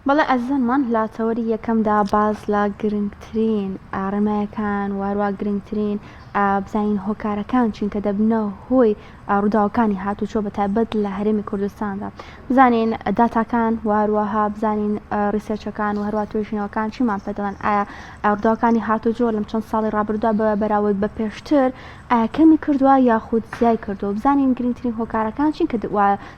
بەڵێ ئەزانمان لە تەوەری یەکەمدا باز لە گرنگترین ڕێمایەکان وارووا گرنگترین بزانین هۆکارەکان چین کە دەبنەوە هۆی ڕووداوەکانی هاتوچۆ بە تایبەت لە هەرێمی کوردستاندا بزانین داتاکان واروەها بزانین ڕیسێرچەکان و هەروە توێژینەوەکان چیمان پێ دەڵێن ئایا ڕووداوەکانی هاتوچۆ لەم چەند ساڵی ڕابردووە بە بەراورد بە پێشتر ئایا کەمی کردووە یاخود زیای کردو بزانین گرنگترین هۆکارەکان چین کە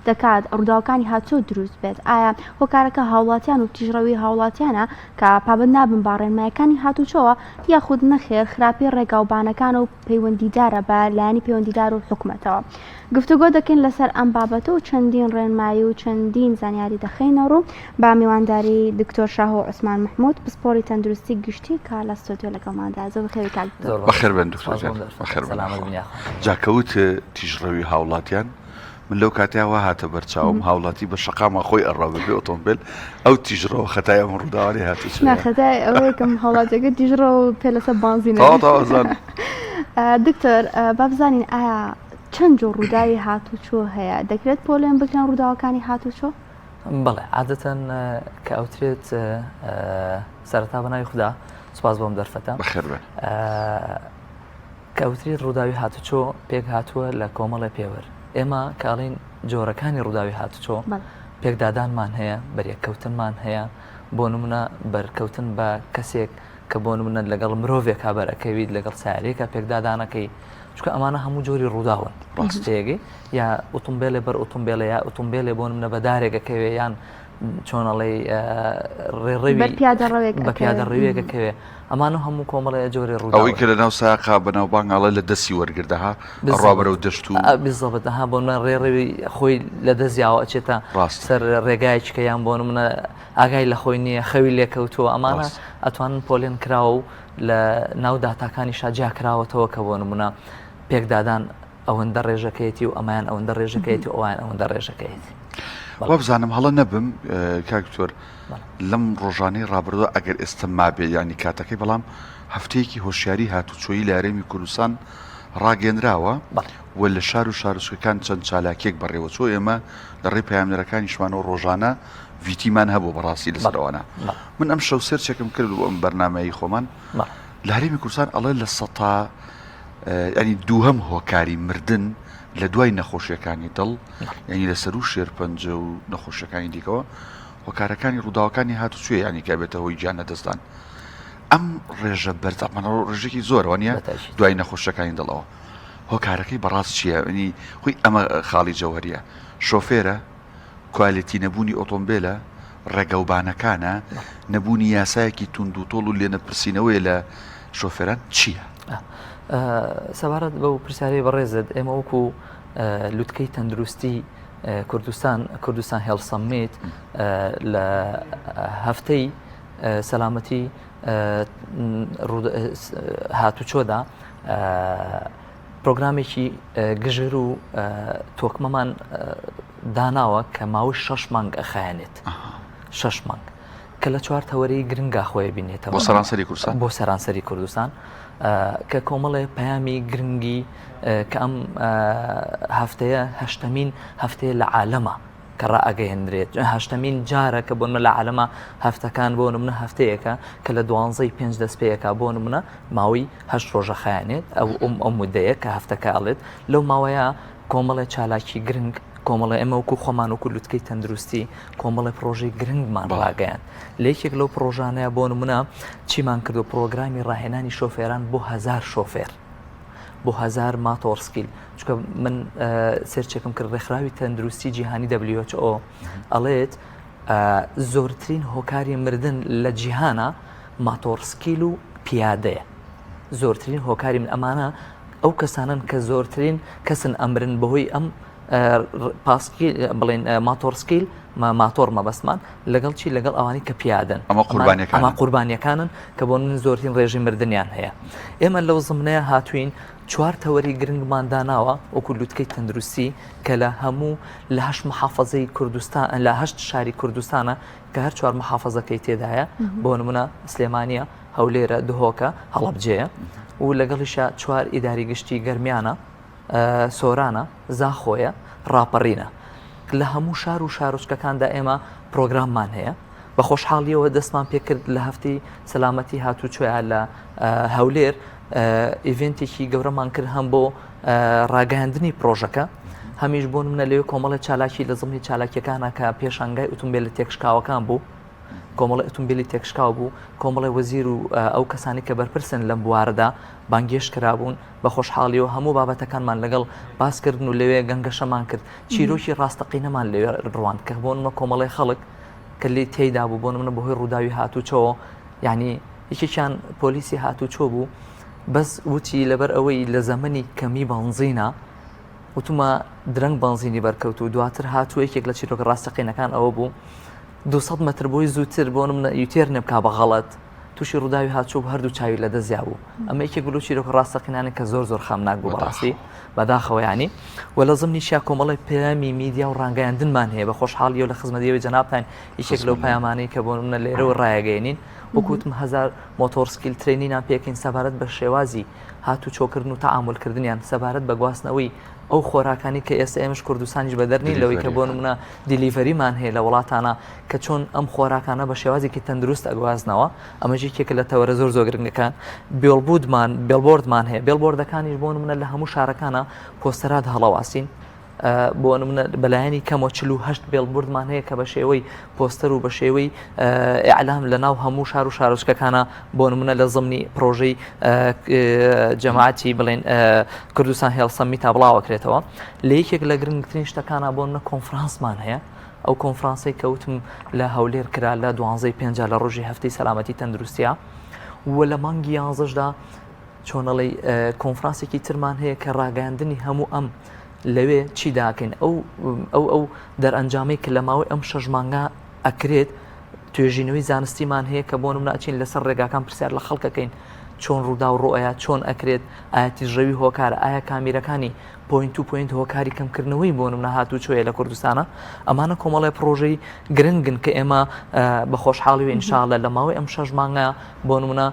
دەکات ڕووداوەکانی هاتوچۆ دروست بێت ئایا هۆکارەکە هاوڵاتیان و تیژڕەوی هاوڵاتیانە کە پابند نابن با ڕێنمایەکانی هاتوچۆوە یاخود نەخێر خراپی ڕێگاوبانەکان و پەیوەندیدارە بە لایەنی پەیوەندیدار و حکوومەتەوە گفتوگۆ دەکەین لەسەر ئەم بابەتە و چەندین ڕێنمایی و چەندین زانیاری دەخینە ڕوو با میوانداری دکتۆر شاهۆ عوسمان محمود پسپۆری تەندروستی گشتی کە لە ستۆدیۆ لەگەڵماندا زۆر بەخێوی کاک بەخێر بن جاکەوت تیژڕەوی هاوڵاتیان من لەو کاتیاوە هاتە بەرچاوم هاوڵاتی بە شقاما خۆی ئەڕاو بەبێ ئۆتۆمبیل ئەو تیژڕەوە خەتای ئەم ڕووداوەری هاتوچۆ نەخەتای ئەوەیەکەم هاوڵاتیەکە تیژڕە و پێ لەسەر بانزینە دکتۆر با بزانین ئایا چەند جۆر ڕووداوی هاتوچۆ هەیە دەکرێت پۆلێن بکەن ڕووداوەکانی هاتوچۆ؟ بەڵێ عادەتەن کە ئەوترێت سەرەتا بەناوی خوددا سوپاس بۆم دەرفەتە بەخێر بێ کە ئەوترێت ڕووداوی هاتوچۆ پێک هاتووە لە کۆمەڵی پێوەر ئێمە کاڵین جۆرەکانی ڕووداوی هاتوچۆ پێکدادانمان هەیە بەریەککەوتنمان هەیە بۆ نمونە بەرکەوتن بە کەسێک کە بۆ نمونە لەگەڵ مرۆڤێک کابەرەکەویت لەگەڵ ساریەکە پێکدادانەکەی چکە ئەمانە هەموو جۆری ڕووداون ڕاستەیەگەی یا ئۆتۆمبیلێ بەر ئۆتۆمبیلە یا ئۆتۆمبیلێ بۆ نمونە بەدارێکەکەوێ یان چۆنەڵی ڕێڕەوی بە پیادەڕێوێکەکەوێ ئەمانە هەموو کۆمەڵەیە جۆری ڕوودا ئەوەی کە لە ناو ساقا بەناو بانگاڵە لە دەستی وەرگردەها ڕابەرە و دەشت و بزەبەتەها بۆ منە ڕێڕەوی خۆی لە دەستیاوە ئەچێتە سەر ڕێگایکە یان بۆ منە ئاگای لە خۆی نییە خەوی لێکەوتووە ئەمانە ئەتوانن پۆلێن کراوە و لە ناو داتاکانی شاجیا کراوەتەوە کە بۆ نمونە پێکدادان ئەوەندە ڕێژەکەیەتی و ئەمایان ئەوەندە ڕێژەکەیەتی و ئەوان ئەوەندە ڕێژەکەیەتی وە بزانم هەڵە نەبم کاکتۆر لەم ڕۆژانەی ڕابردووە ئەگەر ئێستا مابێ ینی کاتەکەی بەڵام هەفتەیەکی هۆشیاری هاتوچۆیی لە هەرێمی کوردستان ڕاگەنراوە و لە شار و شارچکەکان چەند چالاکێک بەڕێوەچۆ ئێمە لە ڕێی پەیامنەرەکانیشمانەوە ڕۆژانە ڤیتیمان هەبوو بەڕاستی لەسەرەوەنا من ئەم شەو سێرچێکم کرد بۆ ئەم بەرنامەیە خۆمان لە هەرێمی کوردستان ئەڵێ لە سەتا ینی دووهەم هۆکاری مردن لە دوای نەخۆشیەکانی دڵ ینی لەسەر و شێرپەنجە و نەخۆشیەکانی دیکەوە هۆکارەکانی ڕووداوەکانی هاتوچۆ ینی کە بێتە هۆی گیان نەدەستان ئەم ڕێژە بەرزەمانە ڕێژێکی زۆرەوە نیە دوای نەخۆشیەکانی دڵەوە هۆکارەکەی بەڕاست چییە ینی خۆی ئەمە خاڵی جەوهریە شۆفێرە کوالیتی نەبوونی ئۆتۆمبیلە ڕێگەوبانەکانە نەبوونی یاسایەکی تونند و تۆڵ و لێنەپرسینەوەی لە شۆفێران چییە؟ سەبارەت بەو پرسیارەی بەڕێزت ئێمە وەکو لوتکەی تەندروستی کوردستان هێڵ سەممیت لە هەفتەی سەلامەتی هاتوچۆدا پرۆگرامێکی گژر و تۆکمەمان داناوە کە ماوەی 6 مانگ ئەخایەنێت 6 مانگ کە لە 4 تەوەرەی گرنگا خۆی بینێتەوە بۆ سەرانسەری کوردستان کە کۆمەڵێ پەیامی گرنگی کە ئەم هەفتەیە هەشتەمین هەفتەیە لە عالەمە کە ڕائەگەیەندرێت هەشتەمین جارە کە بۆ لە عالەمە هەفتەکان بۆ نمونە هەفتەیەکە کە لە 12ی 5 دەست پێیەکە بۆ نمونە ماوەی 8 ڕۆژە خایانێت ئەو مودەیە کە هەفتەکە ئەڵێت لەو ماوەیە کۆمەڵێ چالاکی گرنگ کۆمەڵە ئێمە وەکو خۆمان وەکو لوتکەی تەندروستی کۆمەڵی پرۆژەی گرنگمان ڕاگەیان لەیەکێک لەو پرۆژانەیە بۆ نمونە چیمان کردو پرۆگرامی ڕاهێنانی شۆفێران بۆ 1000 شۆفێر بۆ 1000 ماتۆرسکیل چکە من سێرچێکم کرد ڕێکخراوی تەندروستی جیهانی WHO ئەڵێت زۆرترین هۆکاری مردن لە جیهانە ماتۆرسکیل و پیادەیە زۆرترین هۆکاری من ئەمانە ئەو کەسانن کە زۆرترین کەسن ئەمرن بەهۆی ئەم پاسکیل بڵێن ماتۆرسکیل ماتۆر مەبەستمان لەگەڵ چی لەگەڵ ئەوانی کە پیادن ئەمە قوربانیەکانن کە بۆ من زۆرترین ڕێژی مردنیان هەیە ئێمە لەو زمنەیە هاتوین 4 تەوەری گرنگمان داناوە وەکو لوتکەی تەندروستی کە لە هەموو لە 8 محافەزەی کوردستان لە 8 شاری کوردستانە کە هەر 4 محافەزەکەی تێدایە بۆ نمونە سلێمانیە هەولێرە دهۆکە هەڵەبجەیە و لەگەڵیشە 4 ئیداری گشتی گەرمیانە سۆرانە زاخۆیە ڕاپەڕینە لە هەموو شار و شارۆچکەکاندا ئێمە پرۆگراممان هەیە بە خۆشحاڵیەوە دەستمان پێکرد لە هەفتەی سەلامەتی هاتوچۆیان لە هەولێر ئیڤنتێکی گەورەمان کرد هەم بۆ ڕاگەاندنی پرۆژەکە هەمیش بۆ منە لێو کۆمەڵە چالاکی لە زمانی چالاکیەکانە کە پێشانگای ئۆتۆمبیلە تێکشکاوەکان بوو کۆمەڵی ئۆتۆمبیلی تێکشکاو بوو کۆمەڵی وەزیر و ئەو کەسانی کە بەرپرسن لەم بوارەدا بانگێش کرابوون بە خۆشحاڵیەوە هەموو بابەتەکانمان لەگەڵ باسکردن و لەوێ گەنگەشەمان کرد چیرۆکی ڕاستەقینەمان لێ ڕوان کە بۆ منە کۆمەڵی خەڵک کە لێ تێیدا بوو بۆ منە بەهۆی ڕووداوی هاتوچۆوە یعنی یەکێکیان پۆلیسی هاتوچۆ بوو بەس وتی لەبەر ئەوەی لە زەمەنی کەمی بەنزینە وتمە درەنگ بەنزینی بەرکەوت و دواتر هاتووە یەکێک لە چیرۆکە ڕاستەقینەکان ئەوە بوو 200 متر بۆی زووتر بۆ منە یوتێر نێبکا بە غەڵەت تووشی ڕووداوی هاتووە بە هەردوو چاوی لە دەستیا بوو ئەمە یەکێک لەو چیرۆکە ڕاستەقینانە کە زۆر خەمناک بوو بەڕاستی بەداخەوە ینی وە لە زمنیشیا کۆمەڵی پەیامی میدیا و ڕاگەیاندنمان هەیە بە خۆشحاڵی و لە خزمەتیەوەی جەنابتان یەکێک لەو پەیامانەی کە بۆ منە لێرەوە ڕایەگەێنین وەکوتم 1000 مۆتۆرسکیل ترێنینان پێکەین سەبارەت بە شێوازی هاتوچۆکردن و تەعاملکردنیان سەبارەت بە گواستنەوەی ئەو خۆراکانی کە ئێستا ئێمەش کوردستانیش بەدەرنی لەوەی کە بۆ منە دیلیڤەریمان هەیە لە وڵاتانە کە چۆن ئەم خۆراکانە بە شێوازێکی تەندروست ئەگوازنەوە ئەمەژ یەکێکە لە تەوەرە زۆر گرنگەکان بێڵبۆردمان هەیە بێڵبۆردەکانیش بۆ منە لە هەموو شارەکانە پۆستەرات هەڵەواسین بۆ منە بەلایەنی کەمەوە 48 بێڵبوردمان هەیە کە بە شێوەی پۆستەر و بە شێوەی ئیعلام لە ناو هەموو شار و شارۆچکەکانە بۆ منە لە زمنی پرۆژەی جەماعەتی بڵێن کوردستان هێڵ سەمیت تا بڵاوەکرێتەوە لە یەکێک لە گرنگترین شتەکانە بۆ منە کۆنفرانسمان هەیە ئەو کۆنفرانسی کەوتم لە هەولێر کرا لە 12/5 لە ڕۆژی هەفتەی سەلامەتی تەندروستیە و لە مانگی 11دا چۆنەڵی کۆنفرانسێکی ترمان هەیە کە ڕاگەاندنی هەموو ئەم لەوێ چی داکەین ئەو دەرئەنجامی کە لە ماوەی ئەم 6 مانگا ئەکرێت توێژینەوەی زانستیمان هەیە کە بۆ منە ئەچین لەسەر ڕێگاکان پرسیار لە خەڵکەکەین چۆن ڕوودا و ڕۆیە چۆن ئەکرێت ئاەتی ژەوی هۆکارە ئایا کامیرەکانی پوینت و پوینت هۆکاری کەمکردنەوەی بۆ منە هاتوچۆیە لە کوردستانە ئەمانە کۆمەڵی پرۆژەی گرنگن کە ئێمە بە خۆشحاڵی و ئینشاءالله لە ماوەی ئەم 6 مانگە بۆ منە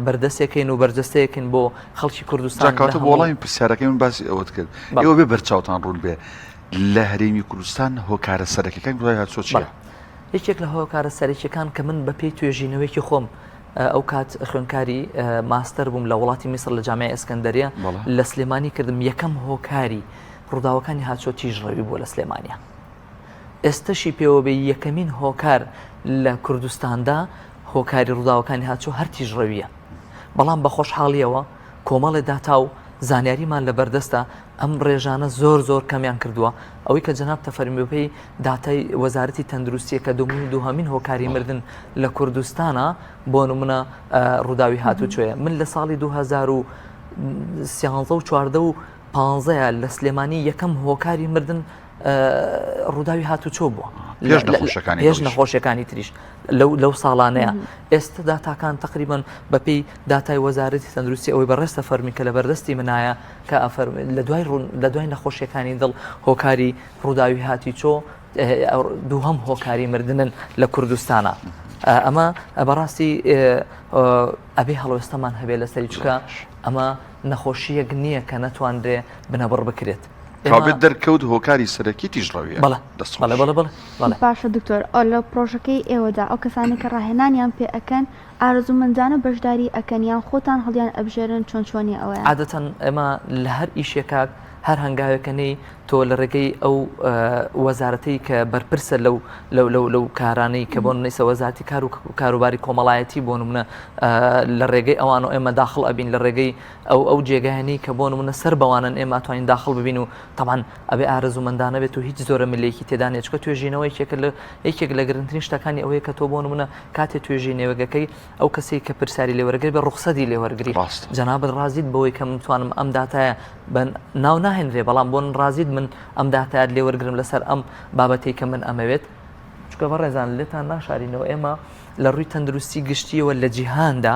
بەردەستێکین و بەرجەستەیەکن بۆ خەڵکی کوردستان کاتە بۆ وەڵامی پرسیارەکەی من باسی ئەوت کرد ئێوە بێ بەرچاوتان ڕوون بێ لە هەرێمی کوردستان هۆکارە سەرەکیەکان دوای هاتوچۆ چییە؟ یەکێک لە هۆکارە سەرەکیەکان کە من بەپێی توێژینەوەیکی خۆم ئەو کات خوێندکاری ماستەر بووم لە وڵاتی میسر لە جامعە ئەسکەندەریە لە سلێمانی کردم یەکەم هۆکاری ڕووداوەکانی هاتوچۆ تیژڕەوی بووە لە سلێمانیا ئێستاشی پێوە بێ یەکەمین هۆکار لە کوردستاندا هۆکاری ڕووداوەکانی هاتوچۆ هەر تیژڕەویە بەڵام بە خۆشحاڵیەوە کۆمەڵی داتا و زانیاریمان لە بەردەستە ئەم ڕێژانە زۆر کەمیان کردووە ئەوەی کە جەناب تەفەرمیۆپەی داتای وەزارەتی تەندروستیە کە دووهەمین هۆکاری مردن لە کوردستانە بۆ نمونە ڕووداوی هاتوچۆیە من لە ساڵی 2013 و 14 و 15 لە سلێمانی یەکەم هۆکاری مردن ڕووداوی هاتوچۆ بووە پێش نەخۆشیەکانی تریش لەو ساڵانەیە ئێستا داتاکان تقریبان بەپێی داتای وەزارەتی تەندروستی ئەوەی بەڕێستە فەرمی کە لە بەردەستی منایە کە لە دوای نەخۆشیەکانی دڵ هۆکاری ڕووداوی هاتوچۆ دووهەم هۆکاری مردنن لە کوردستانە ئەمە بەڕاستی ئەبێ هەڵوێستەمان هەبێ لەسەری چکە ئەمە نەخۆشیەک نییە کە نەتواندرێ بنەبڕ بکرێت کابێت دەرکەوت هۆکاری سەرەکی تیژڕەویە باشە دکتۆر لە پرۆژەکەی ئێوەدا ئەو کەسانی کە ڕاهێنانیان پێ ئەەکەن ئارزومەندانە بەشداری ئەکەنیان خۆتان هەڵیان ئەبژێرن چۆنی ئەوەیە عادەتەن ئێمە لە هەر ئیشێکاک هەر هەنگاوەکەنەی تۆ لە ڕێگەی ئەو وەزارەتی کە بەرپرسە لەو کارانەی کە بۆ نەیسە وەزارەتی کاروباری کۆمەڵایەتی بۆ نمونە لە ڕێگەی ئەوان و ئێمە داخڵ ئەبین لە ڕێگەی ئەو جێگایانی کە بۆ نمونە سەر بەوانن ئێمە توانین داخڵ ببین و تەمان ئەبێ ئارزومەندانە بێت و هیچ زۆرە ملێکی تێدانێت چکە توێژینەوەی یەکێک لە گرنگترین شتەکانی ئەوەیە کە تۆ بۆ نمونە کاتێ توێژینەوەگەکەی ئەو کەسێک کە پرسیاری لێوەرگری بە ڕوخسەتی لێوەرگری جەنابەت ڕازیت بەوەی کە متوانم ئەم داتایە ناو ناهێنرێ بەڵام بۆن ڕازیت من ئەم داتایات لێوەرگرم لەسەر ئەم بابەتی کە من ئەمەوێت چکە بەڕێزان لێتان ناشارینەوە ئێمە لە ڕووی تەندروستی گشتیەوە لە جیهاندا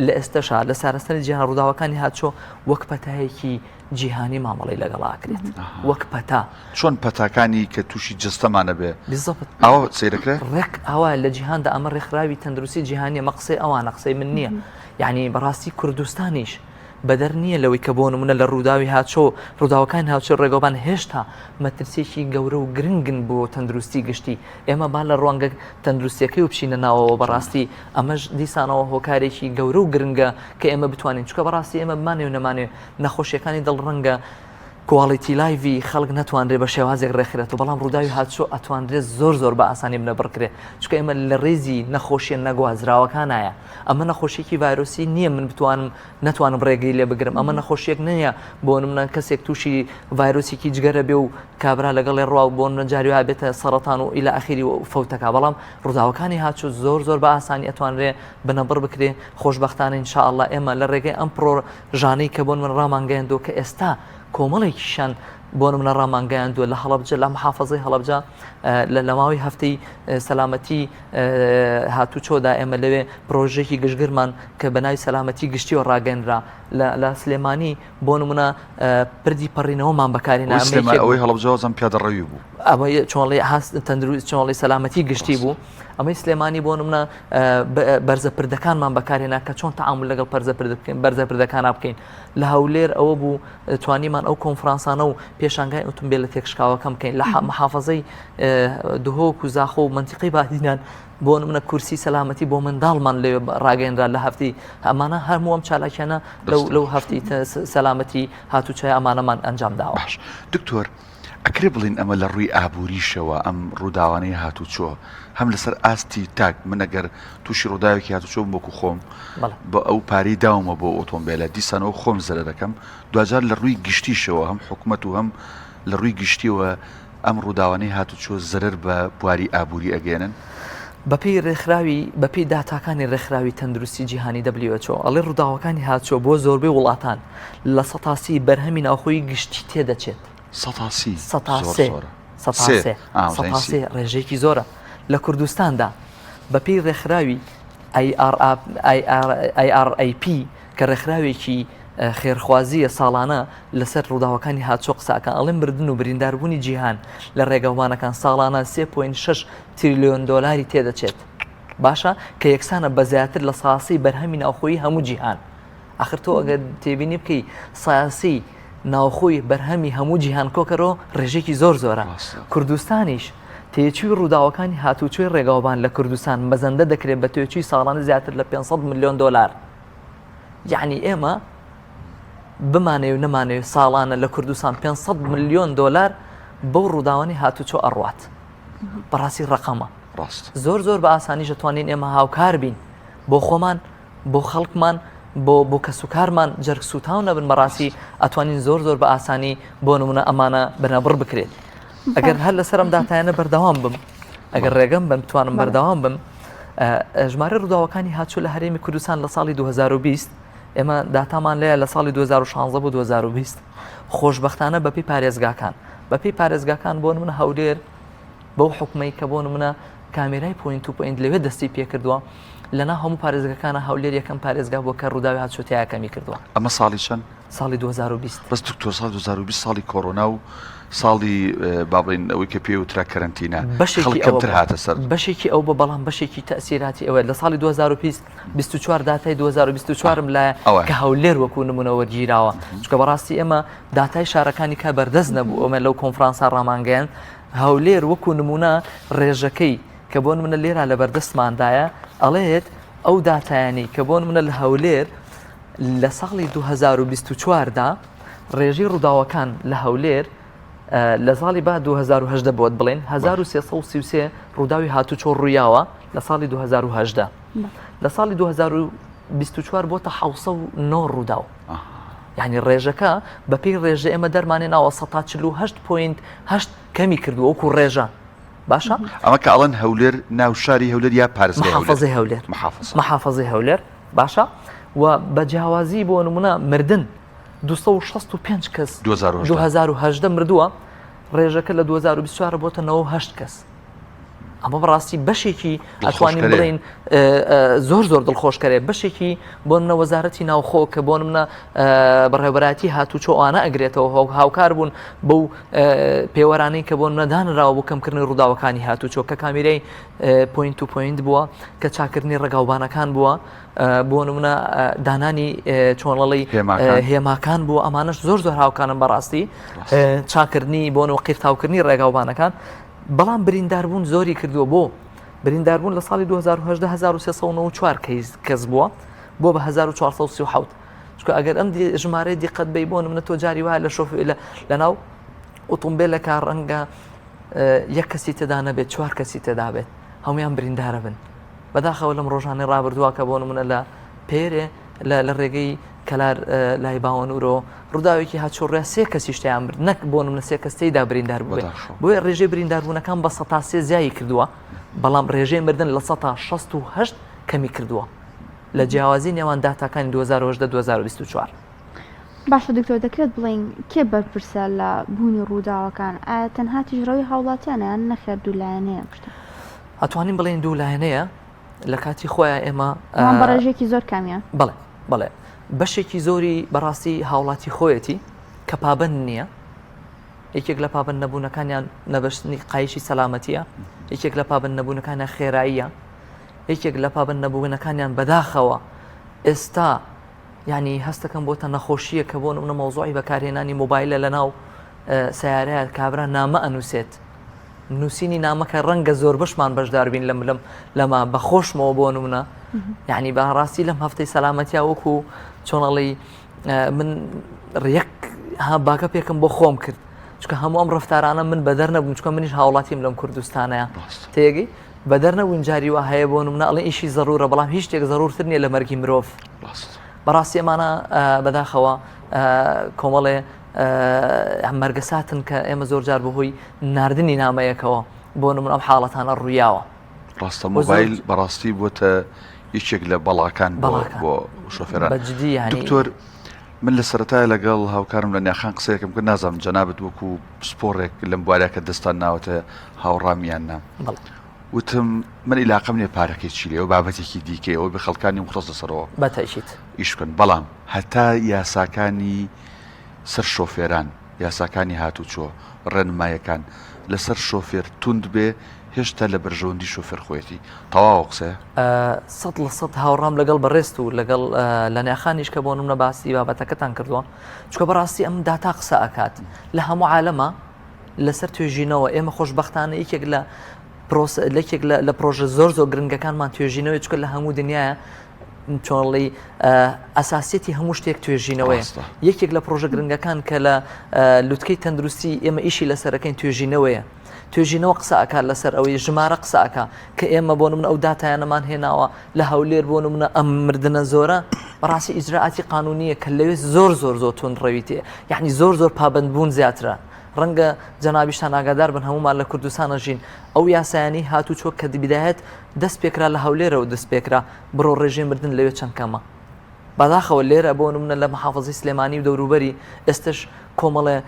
لە ئێستاشا لە سارەستەری جیهان ڕووداوەکانی هاتوچۆ وەک پەتایەکی جیهانی مامەڵی لەگەڵاکرێت وەک پەتا چۆن پەتاکانی کە تووشی جستەمانە بێ ئەوە سیرەکرێت ڕێک ئەوە لە جیهاندا ئەمە ڕێکخراوی تەندروستی جیهانیە مەقسەی ئەوانە قسەی من نییە یعنی بەڕاستی کوردستانیش بەدەر نییە لەوەی کە بۆ نمونە لە ڕووداوی هاتچۆ ڕووداوەکان هاوچۆ ڕێگەوان هێشتا مەترسێکی گەورە و گرنگن بۆ تەندروستی گشتی ئێمە با لە ڕوانگە تەندروستیەکەی و بچینە ناوەوە بەڕاستی ئەمەش دیسانەوە هۆکارێکی گەورە و گرنگە کە ئێمە بتوانین چکە بەڕاستی ئێمە بمانێ و نەمانێ نەخۆشیەکانی دڵڕەنگە کواڵیتی لایڤی خەڵک ناتوانرێ بە شێوازێک ڕێکخرێت و بەڵام ڕووداوی هاتچۆ ئەتوانرێت زۆر بە ئاسانی بنە بڕکرێت چکە ئێمە لە ڕێزی نەخۆشیە نەگوازراوەکانایە ئەمە نەخۆشیێکی ڤایرۆسی نییە من نتوانم ڕێگەی لێ بگرم ئەمە نەخۆشیێک نییە بۆ نمونە کەسێک تووشی ڤایرۆسێکی جگەرە بێ و کابرا لەگەڵێ ڕوا بۆ نەجاریوا بێتە سەرەتان و ئیلا ئاخیری و فەوتەکە بەڵام ڕووداوەکانی هاتچۆ زۆر بە ئاسانی ئەتوانرێ بنەبڕ بکرێ خۆشبەختانە ئینشاءالله ئێمە لە ڕێگەی ئەم پرۆژانەی کە بۆن من ڕامانگەیاندۆ کە ئێستا کۆمەڵێکیشان بۆ منە ڕامانگەیاندووە لە هەڵەبجە لە محافەزەی هەڵەبجە لە ماوەی هەفتەی سەلامەتی هاتوچۆدا ئێمە لەوێ پرۆژێکی گشتگرمان کە بە ناوی سەلامەتی گشتیەوە ڕاگەیاندرا لە سلێمانی بۆ نمونە پردی پەڕینەوەمان بەکارهێنا ئەوەی هەڵەبجەوەزم پیادەڕەوی بوو ئەوەی چۆنڵی هەست تەندروست چۆنڵی سەلامەتی گشتی بوو ئەمەی سلێمانی بۆ نمونە بەرزە پردەکانمان بەکارهێنا کە چۆن تەعامل لەگەڵ بەرزە پردەکانە بکەین لە هەولێر ئەوە بوو توانیمان ئەو کۆنفرانسانە و پێشانگای ئۆتۆمبیل لە تێکشکاوەکەم بکەین لە محافەزەی دهۆک و زاخۆ و منتیقی بادینان بۆ نمونە کورسی سەلامەتی بۆ منداڵمان لێ ڕاگەیەنرا لە هەفتی ئەمانە هەموو ئەم چالاکیانە لەو هەفتی سەلامەتی هاتوچای ئەمانەمان ئەنجام داوە. دکتۆر ئەکرێ بڵین ئەمە لە ڕووی ئابووریشەوە ئەم ڕووداوانەی هاتوچۆ هەم لەسەر ئاستی تاک من ئەگەر تووشی ڕووداوێکی هاتوچۆ بۆکو خۆم بە ئەو پارەی داومە بۆ ئۆتۆمبیلە دیسانەوە خۆم زەرە دەکەم دوجار لە ڕووی گشتیشەوە هەم حکوومەت و هەم لە ڕووی گشتیەوە ئەم ڕووداوانەی هاتوچۆ زەرەر بە بواری ئابووری ئەگەێنن بەپی ڕێکخراوی بەپی داتاکانی ڕێکخراوی تەندروستی جیهانی WHO ئەڵێ ڕووداوەکانی هاتوچۆ بۆ زۆربەی وڵاتان لە سەتاسی بەرهەمی ناوخۆی گشتی تێدەچێت سەتاسێ ڕێژێکی زۆرە لە کوردستاندا بەپی ڕێکخراوی IRAP کە ڕێکخراوێکی خێرخوازیە ساڵانە لەسەر ڕووداوەکانی هاتچۆ قساکان ئەڵێن مردن و برینداربوونی جیهان لە ڕێگەوانەکان ساڵانە 3.6 تریلیۆن دۆلاری تێدەچێت باشە کە یەکسانە بە زیاتر لە ساسی بەرهەمی ناوخۆیی هەموو جیهان ئاخر تۆ ئەگەر تێبینی بکەی ساسی ناوخۆی بەرهەمی هەموو جیهان کۆکەرەوە ڕێژێکی زۆرە کوردستانیش تێچووی ڕووداوەکانی هاتوچۆی ڕێگاوبان لە کوردستان مەزەندە دەکرێت بە تێچووی ساڵانە زیاتر لە 500 ملیۆن دۆلار یعنی ئێمە بمانێ و نەمانێ ساڵانە لە کوردستان 500 ملیۆن دۆلار بەو ڕووداوانی هاتوچۆ ئەڕوات بەڕاستی ڕقەمە زۆر بە ئاسانی دەتوانین ئێمە هاوکار بین بۆ خۆمان بۆ خەڵکمان بۆ کەسوکارمان جەرگ سوتاو نەبن بەڕاستی ئەتوانین زۆر بە ئاسانی بۆ نمونە ئەمانە بنەبڕ بکرێت ئەگەر هەر لەسەرم داتایانە بەردەوام بم ئەگەر ڕێگەم بم توانم بەردەوام بم ژمارە ڕووداوەکانی هاتوچۆ لە هەرێمی کوردستان لە ساڵی 2020 ئێمە داتامان لێە لە ساڵی 2016 بۆ 2020 خۆشبەختانە بەپی پارێزگاکان بۆ نمونە هەولێر بەو حکومەی کە بۆ نمونە کامێرای پوینت و پوینت لەوێ دەستی پێ کردووە لەنا هەموو پارێزگاکانە هەولێر یەکەم پارێزگا بۆ کە ڕووداوی هاتوچۆ تیاکەمی کردووە ئەمە ساڵی چەند؟ ساڵی 2020 بەس دکتۆر ساڵی 2020 ساڵی کۆڕۆنا و ساڵی بابڵین ئەوەی کە پێ وترا کەرەنتینە خەڵکەمتر هاتە سەر بەشێکی ئەو بە بەڵام بەشێکی تەئسیراتی ئەوە لە ساڵی 2024 داتای 2024 لایە کە هەولێر وەکو نمونە وەرگیراوە چکە بەڕاستی ئێمە داتای شارەکانی کە بەردەست نەبوو ئەمە لەو کۆنفرانسا ڕامانگەیان هەولێر وەکو نمونە ڕێژەکەی کە بۆ نمونە لێرە لە بەردەستماندایە ئەڵێت ئەو داتایانی کە بۆ نمونە لە هەولێر لە ساڵی 2024دا ڕێژەی ڕووداوەکان لە هەولێر لە ساڵی با 2010 بۆت بڵێن 1333 ڕووداوی هاتوچۆ ڕوویاوە لە ساڵی 2010 لە ساڵی 2024 بۆتە 709 ڕووداو یعنی ڕێژەکە بەپێی ڕێژە ئێمە دەرمانێناوە 148.8 کەمی کردو وەکو ڕێژە باشە ئەمە کە ئەڵەن هەولێر ناو شاری هەولێر یا پارێزگای محافەزەی هەولێر باشە و بە جیاوازی بۆ نمونە مردن 265 کەس 2018 مردووە ڕێژەکە لە 2024 بۆتە 98 کەس ئەمە بەڕاستی بەشێکی ئەتوانین بڵین زۆر زۆر دڵخۆشکەرێ بەشێکی بۆ منە وەزارەتی ناوخۆ کە بۆ منە بەڕێوەبەراتی هاتوچۆ ئەوانە ئەگرێتەوە هاوکار بوون بەو پێوەرانەی کە بۆ منە دانراوە بۆ کەمکردنی ڕووداوەکانی هاتوچۆ کە کامیرەی پوینت تو پوینت بووە کە چاکردنی ڕێگاوبانەکان بووە بۆ نمونە دانانی چۆنڵی هێماکان بوو ئەمانش زۆر زۆر هاوکانم بەڕاستی چاکردنی بۆنەوە قیرتاوکردنی ڕێگاوبانەکان بەڵام برینداربوون زۆری کردووە بۆ برینداربوون لە ساڵی 2010 1394 کەس بووە بۆ بە 1437 چکە ئەگەر ئەم ژمارەی دیقەت بی بۆ نمونە تۆ جاری وایە لە ناو ئۆتۆمبیلەکە ڕەنگە یەک کەسی تێدا نەبێت 4 کەسی تێدا بێت هەمویان بریندارە بن بەداخەوە لەم ڕۆژانەی ڕابردووە کە بۆ نمونە لە پێرێ لە ڕێگەی کەلار لای باوەنورۆ ڕووداوێکی هاتچۆڕێ 3 کەسی شتیان برد نەک بۆ نمونە 3 کەس تێیدا بریندار بووێت بۆیە ڕێژەی برینداربوونەکان بە 100 زیایی کردووە بەڵام ڕێژەی مردن لە 168 کەمی کردووە لە جیاوازی نێوان داتاکانی 2010-2024. باشە دکتۆر دەکرێت بڵین کێ بەرپرسە لە بوونی ڕووداوەکان ئایا تەنها تیژڕەوی هاوڵاتیانیان نەخێر دوولایەنەیە پشتە ئەتوانین بڵێن دوولایەنەیە لە کاتی خۆیان ئێمە بەڕێژێکی زۆر کامیان بڵێ بەشێکی زۆری بەڕاستی هاوڵاتی خۆیەتی کە پابند نییە یەکێک لە پابند نەبوونەکانیان نەبەشتنی قایشی سەلامەتیە یەکێک لە پابند نەبوونەکانیان خێراییە یەکێک لە پابند نەبوونەکانیان بەداخەوە ئێستا یعنی هەستەکەم بۆتە نەخۆشیە کە بۆ نمونە مەوزوعی بەکارهێنانی مۆبایلە لە ناو سیارەیە کابرا نامە ئەنووسێت نووسینی نامەکە ڕەنگە زۆر بەشمان بەشدار بین لەمە بەخۆشمەوە بۆ نمونە یعنی بەڕاستی لەم هەفتەی سەلامەتیا وەکو چۆنەڵی من ڕێک باگە پێکم بۆ خۆم کرد چکە هەموو ئەم ڕفتارانە من بەدەر نەبووم چکە منیش هاوڵاتیم لەم کوردستانەیە تێگەی بەدەر نەبوون جاری وا هەیە بۆ نمونە ئەڵێ ئیشی زەڕورە بەڵام هیچ شتێک زەڕورتر نییە لە مەرگی مرۆڤ بەڕاستی ئەمانە بەداخەوە کۆمەڵێ مەرگەساتن کە ئێمە زۆر جار بەهۆی ناردنی نامەیەکەوە بۆ نمونە ئەم حاڵەتانە ڕوویاوە ڕاستە مۆبایل بەڕاستی بۆتە یەکێک لە بەڵاکان بۆ شۆفێران دکتۆر من لە سەرەتای لەگەڵ هاوکارم لە نیاخان قسەیەکەم کرد نازانم جەنابەت وەکو سپۆڕێک لەم بوارەکە دەستان ناوەتە هاوڕامیان نا وتم من علاقەم نیە پارەکەی چی لێ و بابەتێکی دیکەی ئەوەی بە خەڵکانی مختص دەسەرەوە بەتەشیت ئیش بکەن بەڵام هەتا یاساکانی سەر شۆفێران یاساکانی هاتوچۆ ڕێنمایەکان لەسەر شۆفێر توند بێ هێشتا لە بەرژەوەندی شۆفێر خۆیەتی تەواو قسەیە 100% هاوڕام لەگەڵ بەڕێست و لەگەڵ لە نیاخانیش کە بۆ نمونە باسی بابەتەکەتان کردووە چکە بەڕاستی ئەم داتا قسە ئەکات لە هەموو عالەمە لەسەر توێژینەوە ئێمە خۆشبەختانە یەکێک لە پرۆژە زۆر گرنگەکانمان توێژینەوەی چکە لە هەموو دنیاە چۆنڵی ئەساسیەتی هەموو شتێک توێژینەوەی یەکێک لە پرۆژە گرنگەکان کە لە لوتکەی تەندروستی ئێمە ئیشی لەسەرەکەین توێژینەوەیە توێژینەوە قسە ئەکات لەسەر ئەوەی ژمارە قسە ئەکا کە ئێمە بۆ نمونە ئەو داتایانەمان هێناوە لە هەولێر بۆ نمونە ئەم مردنە زۆرە بەڕاستی ئیجراعاتی قانونیە کە لەوێ زۆر توندڕەوی تێ یعنی زۆر پابندبوون زیاترە ڕەنگە جەنابیشتان ئاگادار بن هەمومان لە کوردستانە ژین ئەو یاسایانی هاتوچۆ کە بداهێت دەست پێکرا لە هەولێرەوە دەست پێکرا بڕۆ ڕێژەی مردن لەوێ چەند کەمە بەداخەوە لێرە بۆ نمونە لە محافەزەی سلێمانی و دەوروبەری ئێستش کۆمەڵێ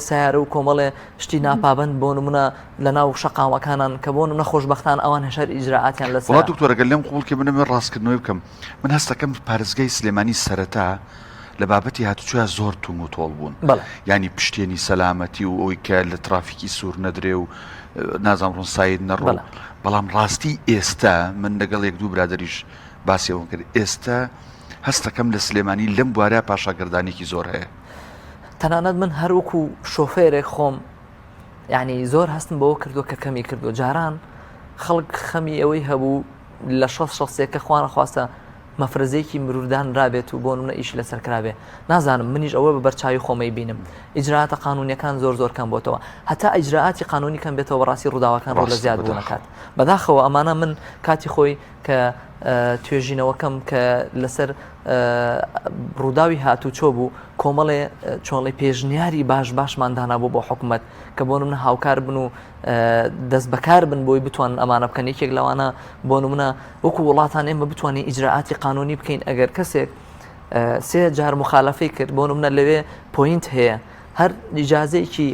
سیارە و کۆمەڵێ شتی ناپابند بۆ نمونە لە ناو شەقامەکانان کە بۆ نمونە خۆشبەختان ئەوان هێشار ئیجراعاتیان لەسەر دکتۆرەگەل لێم قوڵکە من ڕاستکردنەوەی بکەم من هەستەکەم پارێزگای سلێمانی سەرەتا لە بابەتی هاتوچۆیان زۆر توم و تۆڵ بوون ینی پشتێنی سەلامەتی و ئەوی کە لە ترافیکی سوور نەدرێ و نازام ڕۆن ساید نەڕۆ بەڵام ڕاستی ئێستا من لەگەڵ یەک دوو برادریش باسیەوە کرد ئێستا هەستەکەم لە سلێمانی لەم بوارە پاشاگردانێکی زۆر هەیە تەنانەت من هەروەکو شۆفێرێک خۆم یعنی زۆر هەستم بەوە کردو کە کەمی کردو جاران خەڵک خەمی ئەوەی هەبوو لە شخصێکە خوانە خواستە مەفرەزەیەکی مروردان رابێت و بۆ نمونە ئیش لەسەر کرابێ نازانم منیش ئەوە بە بەرچاوی خۆمەی بینم ئیجراعاتە قانونیەکان زۆر کەم بۆتەوە هەتا ئیجراعاتی قانونی کەم بێتەوە بەڕاستی ڕووداوەکان ڕۆ لە زیاد بوو نەکات بەداخەوە ئەمانە من کاتی خۆی کە توێژینەوەکەم کە لەسەر ڕووداوی هاتوچۆ بوو کۆمەڵێ چۆنڵی پێشنیاری باشمان دانابوو بۆ حکوومەت کە بۆ نمونە هاوکار بن و دەست بەکار بن بۆی بتوان ئەمانە بکەن یەکێک لەوانە بۆ نمونە وەکو وڵاتان ئێمە بتوانین ئیجراعاتی قانونی بکەین ئەگەر کەسێک 3 جار مخالفەی کرد بۆ نمونە لەوێ پۆینت هەیە هەر ئیجازەیەکی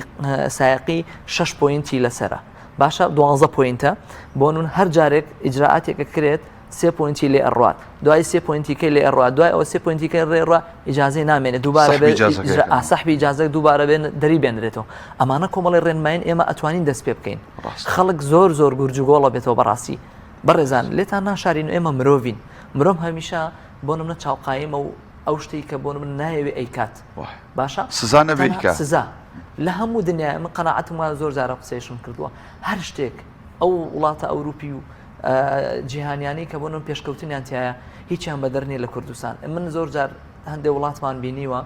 سایقی 6 پۆینتی لەسرە باشە 12 پوینتە بۆ نون هەر جارێک ئیجراعاتێکە کرێت 3 پوینتی لێ ئەڕوات دوای 3 پوینتیکەی لێ ئەڕوات دوای ئەو 3 پوینتیکەی ڕێڕوا ئیجازەی نامێنێت دووبارە سەحبی ئیجازە دووبارە دەری بێنرێتەوە ئەمانە کۆمەڵی ڕێنماین ئێمە ئەتوانین دەست پێ بکەین خەڵک زۆر گورجوگۆڵە بێتەوە بەڕاستی بەڕێزان لێتان ناشارین ئێمە مرۆڤین مرۆڤ هەمیشە بۆ نمونە چاوقایمە و ئەو شتەی کە بۆ من نایەوێ ئەیکات باشە سزا نەبێت سزا لە هەموو دنیا من قەناعەتم وایە زۆر جارە قسەیشم کردووە هەر شتێک ئەو وڵاتە ئەوروپی و جیهانیانی کە بۆ من پێشکەوتنیان تایە هیچیان بەدەرنیە لە کوردستان من زۆر جار هەندێک وڵاتمان بینیوە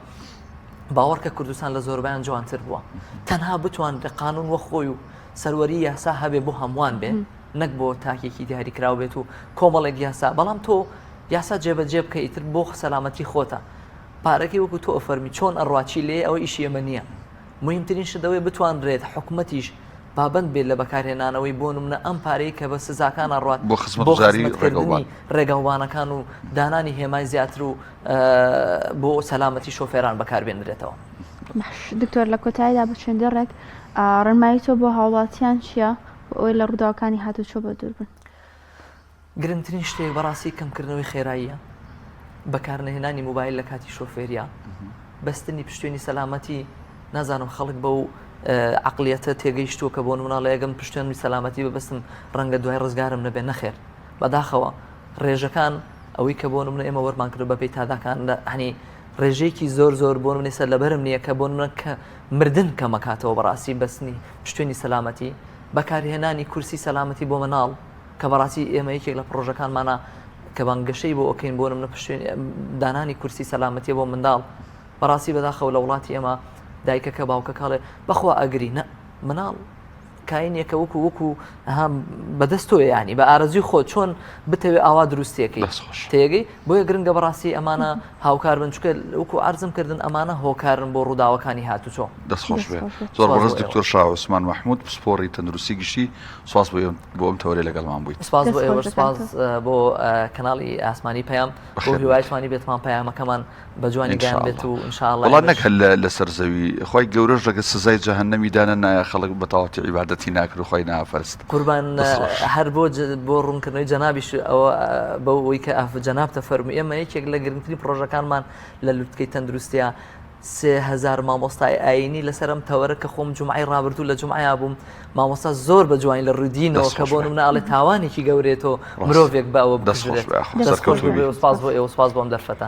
باوەڕکە کوردستان لە زۆربیان جوانتر بووە تەنها بتوان لە قانون وە خۆی و سەروەری یاسا هەبێ بۆ هەمووان بێ نەک بۆ تاکێکی دیاری کراو بێت و کۆمەڵێک یاسا بەڵام تۆ یاسا جێبەجێ بکە ئیتر بۆ سەلامەتی خۆتە پارەکەی وەکو تۆ ئەفەرمی چۆن ئەڕواچی لێ ئەوە ئیشی ئێمە نییە مهمترین شدەوەی بتوانرێت حکوومەتیش بابند بێت لە بەکارهێنانەوەی بۆ نمونە ئەم پارەی کە بە سزاکان ئەڕات بۆ خزمەتگوزاری ڕێگەوانەکان و دانانی هێمای زیاتر و بۆ سەلامەتی شۆفێران بەکاربێنرێتەوە. دکتۆر لە کۆتاییدا بچێندەڕێک ڕێنمایی تۆ بۆ هاوڵاتیان چییە ئەوەی لە ڕووداوەکانی هاتوچۆ بە دوور بن؟ گرنگترین شتێک بەڕاستی کەمکردنەوەی خێراییە بەکارنەهێنانی موبایل لە کاتی شۆفێریە بەستنی پشتێنی سەلامەتی نازانم خەڵک بە و عقلیەتە تێگەیشتووە کە بۆ نمونە یەکەم پشتێنی سەلامەتی ببەستم ڕەنگە دوای ڕزگارم نەبێ نەخێر بەداخەوە ڕێژەکان ئەوەی کە بۆ نمونە ئێمە وەرمان کرد بەپێی تاداکان هەنی ڕێژەیەکی زۆر بۆ نمونە سەر لەبەرم نییە کە بۆ نمونە کە مردن کەمەکاتەوە بەڕاستی بەستنی پشتێنی سەلامەتی بەکارهێنانی کورسی سەلامەتی بۆ مناڵ کە بەڕاستی ئێمە یەکێک لە پرۆژەکانمانە کە بانگەشەی بۆ ئۆکەین بۆ نمونە دانانی کورسی سەلامەتی بۆ منداڵ بەڕاستی بەداخەوە لە وڵاتی ئێمە دایکەکە باوکە کاڵێ بەخوا ئەگری نە مناڵ کاینێکە وەکو بەدەستۆ ینی بە ئارەزوی خۆ چۆن بتەوێت ئاوا دروستیەکەی تێگەی بۆیە گرنگە بەڕاستی ئەمانە هاوکار بن چکە وەکو ئارزم کردن ئەمانە هۆکارن بۆ ڕووداوەکانی هاتوچۆ دەستخۆش بێت زۆر بەڕست دکتۆر شاو عوسمان محمود پسپۆڕی تەندروستی گشتی سواس بۆ ئەم تەورێ لەگەڵمان بوویت سپاس بۆ ئێوە سپاس بۆ کەناڵی ئاسمانی پەیام بۆ هیوایتوانی بێتمان پەیامەکەمان بە جوانی گیان بێت و ئینشاءڵڵا وڵات نەک لەسەر زەوی خۆی گەورەش ڕەگە سزای جەهەنەمی دانە نایە خەڵک بەتەواوەتی عیبادەتی ناکرد و خۆی نافەرست قوربان هەر بۆ ڕوونکردنەوەی جەنابیش ئەوە بەوەی کە جەناب تەفەرمووی ئێمە یەکێک لە گرنگترین پرۆژەکانمان لە لوتکەی تەندروستیە 3000 مامۆستای ئاینی لەسەرم تەوەرە کە خۆم جومعی ڕابردوو لە جومعیا بووم مامۆستا زۆر بە جوانی لە ڕوودینەوە کە بۆ نمونە ئاڵێ تاوانێکی گەورێتەوە مرۆڤێک بە ئەوە بکوژرێت. دەستخۆش بێ و سپاس بۆ ئێوە سپاس بۆم دەرفەتە.